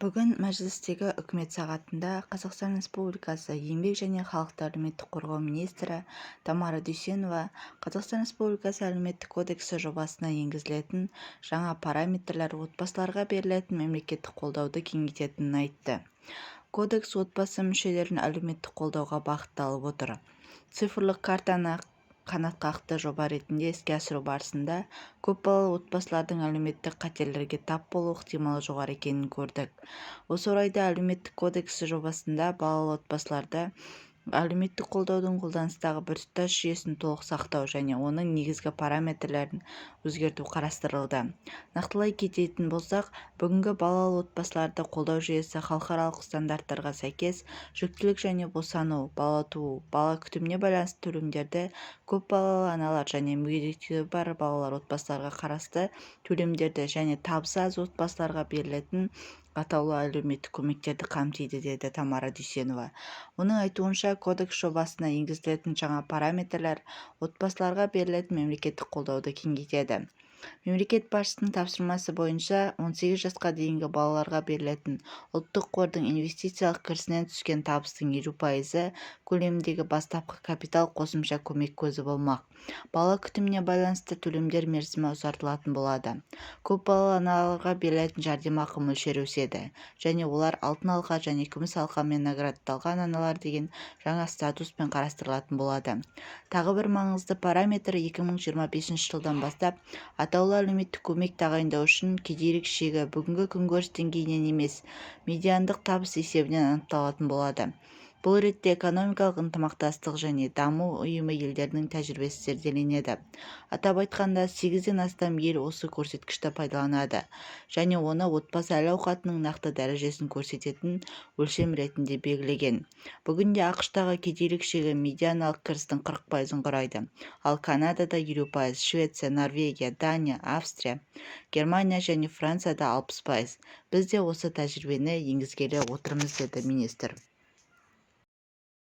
Бүгін мәжілістегі үкімет сағатында Қазақстан Республикасы еңбек және халықты әлеуметтік қорғау министрі Тамара Дүйсенова Қазақстан Республикасы әлеуметтік кодексі жобасына енгізілетін жаңа параметрлер отбасыларға берілетін мемлекеттік қолдауды кеңейтетінін айтты. Кодекс отбасы мүшелерін әлеуметтік қолдауға бағытталып отыр. Цифрлық картаны қанатқақты жоба ретінде іске асыру барысында көпбалалы отбасылардың әлеуметтік қатерлерге тап болу ықтималы жоғары екенін көрдік. Осы орайда әлеуметтік кодексі жобасында балалы отбасыларды әлеуметтік қолдаудың қолданыстағы біртұтас жүйесін толық сақтау және оның негізгі параметрлерін өзгерту қарастырылды. Нақтылай кететін болсақ, бүгінгі балалы отбасыларды қолдау жүйесі халықаралық стандарттарға сәйкес жүктілік және босану, бала туу, бала күтіміне байланысты төлемдерді көпбалалы аналар және мүгедектігі бар балалар отбасыларға қарасты төлемдерді және табысы аз отбасыларға берілетін атаулы әлеуметтік көмектерді қамтиды, деді Тамара Дүйсенова. Оның айтуынша, кодекс жобасына енгізілетін жаңа параметрлер отбасыларға берілетін мемлекеттік қолдауды кеңейтеді. Мемлекет басшысының тапсырмасы бойынша 18 жасқа дейінгі балаларға берілетін ұлттық қордың инвестициялық кірісінен түскен табыстың 50% көлеміндегі бастапқы капитал қосымша көмек көзі болмақ. Бала күтіміне байланысты төлемдер мерзімі ұзартылатын болады. Көпбалалы аналарға берілетін жәрдемақы мөлшері өседі және олар алтын алқа және күміс алқамен наградталған аналар деген жаңа статуспен қарастырылатын болады. Тағы бір маңызды параметр 2025 жылдан бастап атаулы әлеуметтік көмек тағайындау үшін кедейлік шегі бүгінгі күнкөріс деңгейінен емес, медиандық табыс есебінен анықталатын болады. Бұл ретте экономикалық ынтымақтастық және даму ұйымы елдерінің тәжірибесі зерделенеді. Атап айтқанда, 8-ден астам ел осы көрсеткішті пайдаланады және оны отбасы әл-ауқатының нақты дәрежесін көрсететін өлшем ретінде белгілеген. Бүгінде ақш-тағы кедейлік шегі медианалық кірістің 40%-ын құрайды, ал Канадада 50%, Швеция, Норвегия, Дания, Австрия, Германия және Францияда 60%. Біз де осы тәжірибені енгізгелі отырмыз, деді министр.